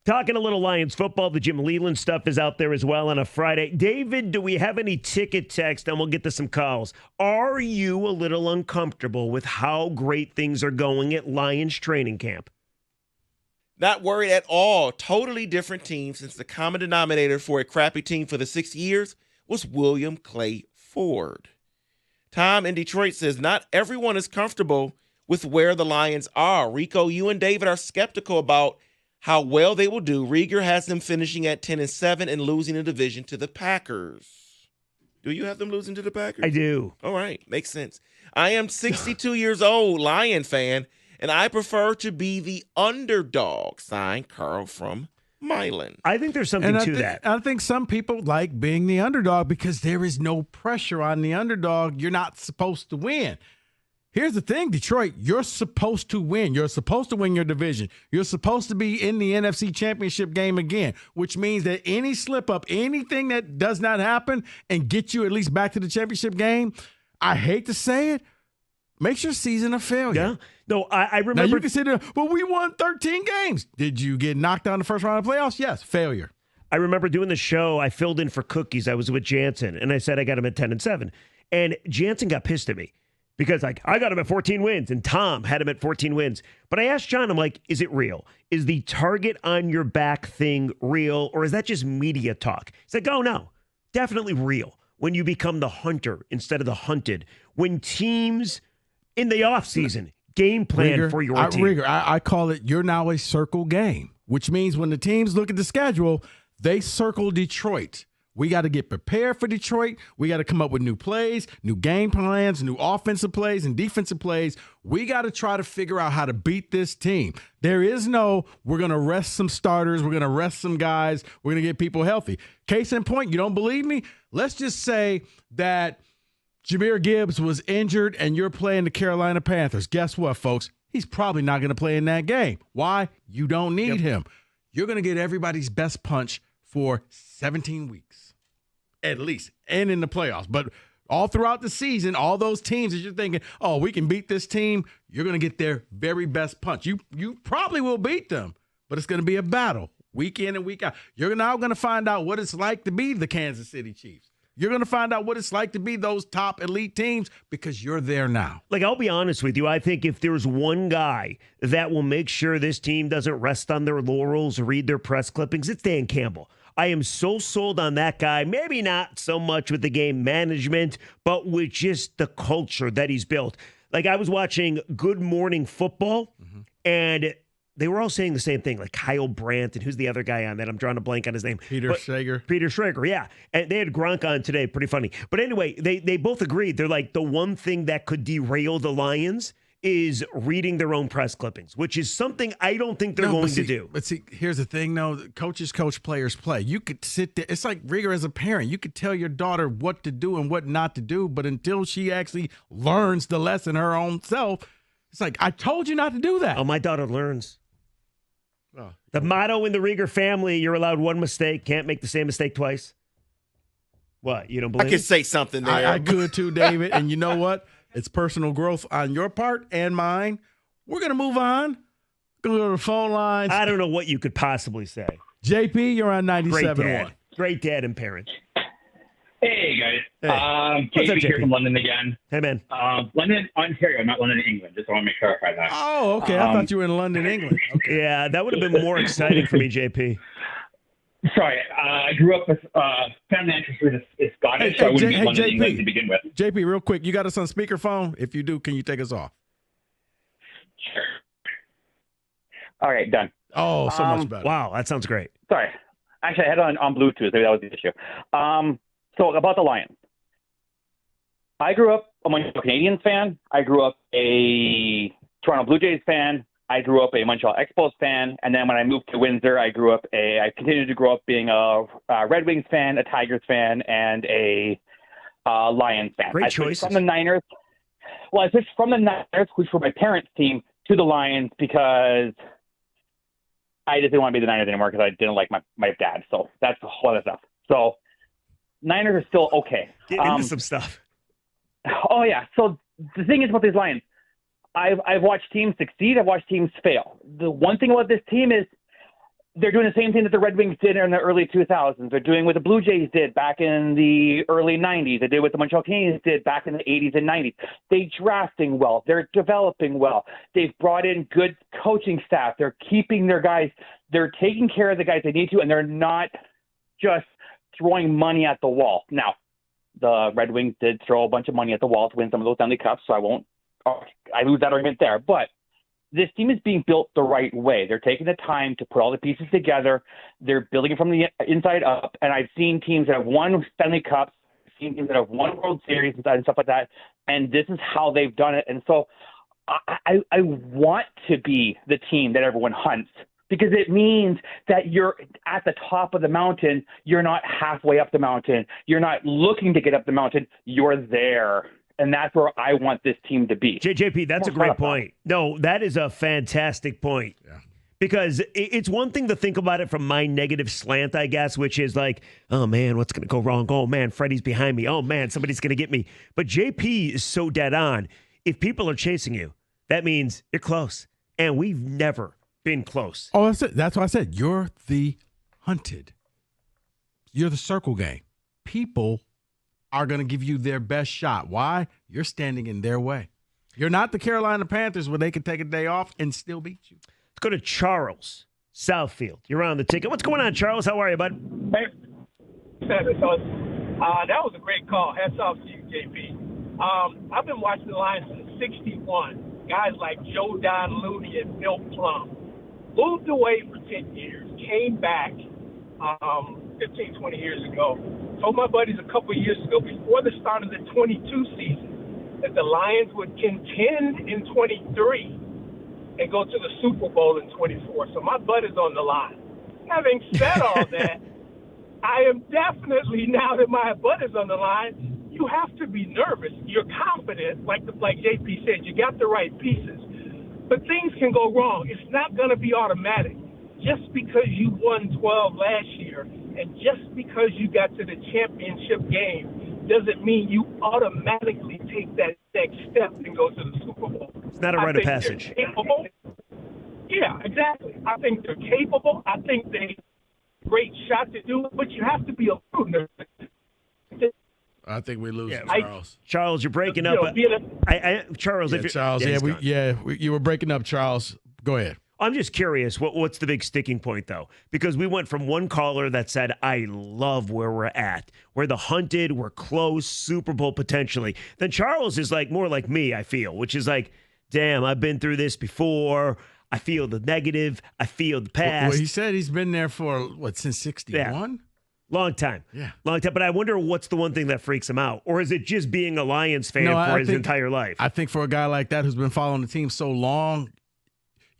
Talking a little Lions football, the Jim Leland stuff is out there as well on a Friday. David, do we have any ticket text? And we'll get to some calls. Are you a little uncomfortable with how great things are going at Lions training camp? Not worried at all. Totally different team, since the common denominator for a crappy team for the 6 years was William Clay Ford. Tom in Detroit says, not everyone is comfortable with where the Lions are. Rico, you and David are skeptical about how well they will do. Rieger has them finishing at 10-7 and losing the division to the Packers. Do you have them losing to the Packers? I do. All right. Makes sense. I am 62 years old, Lion fan, and I prefer to be the underdog. Signed, Carl from Milan. I think there's something to that. I think some people like being the underdog because there is no pressure on the underdog. You're not supposed to win. Here's the thing, Detroit, you're supposed to win. You're supposed to win your division. You're supposed to be in the NFC Championship game again, which means that any slip up, anything that does not happen and get you at least back to the championship game, I hate to say it, makes your season a failure. Yeah. No, I remember. Now you can sit there, well, we won 13 games. Did you get knocked out in the first round of the playoffs? Yes, failure. I remember doing the show. I filled in for Cookies. I was with Jansen, and I said I got him at 10-7. And Jansen got pissed at me. Because I got him at 14 wins, and Tom had him at 14 wins. But I asked John, I'm like, is it real? Is the target on your back thing real, or is that just media talk? He's like, oh, no, definitely real. When you become the hunter instead of the hunted. When teams in the offseason game plan for your team. I call it, you're now a circle game, which means when the teams look at the schedule, they circle Detroit. We got to get prepared for Detroit. We got to come up with new plays, new game plans, new offensive plays and defensive plays. We got to try to figure out how to beat this team. There is no, we're going to rest some starters. We're going to rest some guys. We're going to get people healthy. Case in point, you don't believe me? Let's just say that Jahmyr Gibbs was injured and you're playing the Carolina Panthers. Guess what, folks? He's probably not going to play in that game. Why? You don't need him. You're going to get everybody's best punch for 17 weeks. At least, and in the playoffs. But all throughout the season, all those teams that you're thinking, oh, we can beat this team, you're going to get their very best punch. You probably will beat them, but it's going to be a battle week in and week out. You're now going to find out what it's like to be the Kansas City Chiefs. You're going to find out what it's like to be those top elite teams because you're there now. Like, I'll be honest with you. I think if there's one guy that will make sure this team doesn't rest on their laurels, read their press clippings, it's Dan Campbell. I am so sold on that guy, maybe not so much with the game management, but with just the culture that he's built. Like, I was watching Good Morning Football, and they were all saying the same thing, like Kyle Brandt, and who's the other guy on that? I'm drawing a blank on his name. Peter Schrager, yeah. And they had Gronk on today, pretty funny. But anyway, they both agreed. They're like, the one thing that could derail the Lions is reading their own press clippings, which is something I don't think they're going to do. But see, here's the thing, though. Coaches coach, players play. You could sit there. It's like Rieger as a parent. You could tell your daughter what to do and what not to do, but until she actually learns the lesson her own self, it's like, I told you not to do that. Oh, my daughter learns. Oh. The motto in the Rieger family, you're allowed one mistake, can't make the same mistake twice. What, you don't believe? I could say something there. I could too, David. And you know what? It's personal growth on your part and mine. We're going to move on. Going to go to the phone lines. I don't know what you could possibly say. JP, you're on 97.1. Great dad and parent. Hey, guys. Hey. JP here from London again. Hey, man. London, Ontario, not London, England. Just want to clarify that. Oh, okay. I thought you were in London, England. Okay. Yeah, that would have been more exciting for me, JP. Sorry, I grew up with family ancestry is Scottish, so I wouldn't be London, England to begin with. JP, real quick, you got us on speakerphone? If you do, can you take us off? Sure. All right, done. Oh, so much better. Wow, that sounds great. Sorry. Actually, I had it on Bluetooth. Maybe that was the issue. So about the Lions. I grew up a Montreal Canadiens fan. I grew up a Toronto Blue Jays fan. I grew up a Montreal Expos fan, and then when I moved to Windsor, I continued to grow up being a Red Wings fan, a Tigers fan, and a Lions fan. Great choices. From the Niners. Well, I switched from the Niners, which were my parents' team, to the Lions because I just didn't want to be the Niners anymore because I didn't like my dad. So that's a whole other stuff. So Niners are still okay. Get into some stuff. Oh, yeah. So the thing is about these Lions, I've watched teams succeed. I've watched teams fail. The one thing about this team is they're doing the same thing that the Red Wings did in the early 2000s. They're doing what the Blue Jays did back in the early 90s. They did what the Montreal Canadiens did back in the 80s and 90s. They're drafting well. They're developing well. They've brought in good coaching staff. They're keeping their guys. They're taking care of the guys they need to, and they're not just throwing money at the wall. Now, the Red Wings did throw a bunch of money at the wall to win some of those Stanley Cups, so I lose that argument there. But this team is being built the right way. They're taking the time to put all the pieces together. They're building it from the inside up. And I've seen teams that have won Stanley Cups, I've seen teams that have won World Series and stuff like that. And this is how they've done it. And so I want to be the team that everyone hunts, because it means that you're at the top of the mountain. You're not halfway up the mountain. You're not looking to get up the mountain. You're there. And that's where I want this team to be. JP, that's a great point. No, that is a fantastic point. Yeah. Because it's one thing to think about it from my negative slant, I guess, which is like, oh, man, what's going to go wrong? Oh, man, Freddie's behind me. Oh, man, somebody's going to get me. But JP is so dead on. If people are chasing you, that means you're close. And we've never been close. Oh, that's it. That's why I said you're the hunted. You're the circle game. People are going to give you their best shot. Why? You're standing in their way. You're not the Carolina Panthers where they can take a day off and still beat you. Let's go to Charles, Southfield. You're on the ticket. What's going on, Charles? How are you, bud? Hey, that was a great call. Hats off to you, JP. I've been watching the Lions since '61. Guys like Joe Don Looney and Bill Plum moved away for 10 years, came back 15, 20 years ago. Told my buddies a couple of years ago, before the start of the 22 season, that the Lions would contend in 23 and go to the Super Bowl in 24. So my butt is on the line. Having said all that, I am definitely, now that my butt is on the line, you have to be nervous. You're confident, like JP said, you got the right pieces. But things can go wrong. It's not going to be automatic. Just because you won 12 last year and just because you got to the championship game doesn't mean you automatically take that next step and go to the Super Bowl. It's not a rite of passage. Yeah, exactly. I think they're capable. I think they great shot to do it, but you have to be a little nervous. I think we lose Charles. Charles, you're breaking up. Charles, yeah, if Charles, you were breaking up, Charles. Go ahead. I'm just curious, what's the big sticking point, though? Because we went from one caller that said, I love where we're at. We're the hunted, we're close, Super Bowl potentially. Then Charles is like more like me, I feel, which is like, damn, I've been through this before. I feel the negative. I feel the past. Well, he said he's been there for, since 61? Yeah. Long time. Yeah. Long time. But I wonder what's the one thing that freaks him out? Or is it just being a Lions fan for his entire life? I think for a guy like that who's been following the team so long,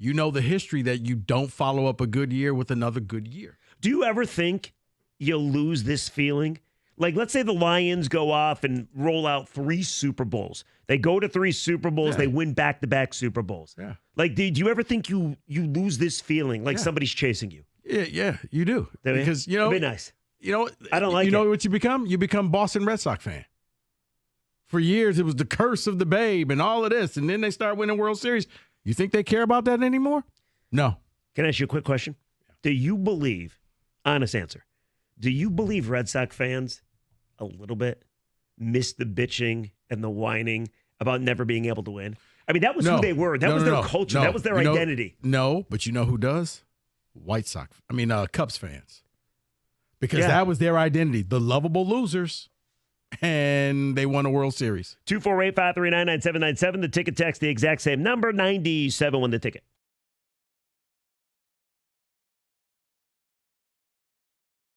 you know the history that you don't follow up a good year with another good year. Do you ever think you'll lose this feeling? Like, let's say the Lions go off and roll out 3 Super Bowls. They go to 3 Super Bowls. They win back-to-back Super Bowls. Yeah. Like, do you ever think you lose this feeling like somebody's chasing you? Yeah, you do. Because, It'd be nice. I don't like it. You know what you become? You become Boston Red Sox fan. For years, it was the curse of the babe and all of this, and then they start winning World Series. You think they care about that anymore? No. Can I ask you a quick question? Do you believe, honest answer, do you believe Red Sox fans a little bit miss the bitching and the whining about never being able to win? I mean, that was who they were. That was their culture. That was their identity. No, but you know who does? Cubs fans. Because that was their identity. The lovable losers. And they won a World Series. 248-539-9797. The ticket text, the exact same number, 97 won the ticket.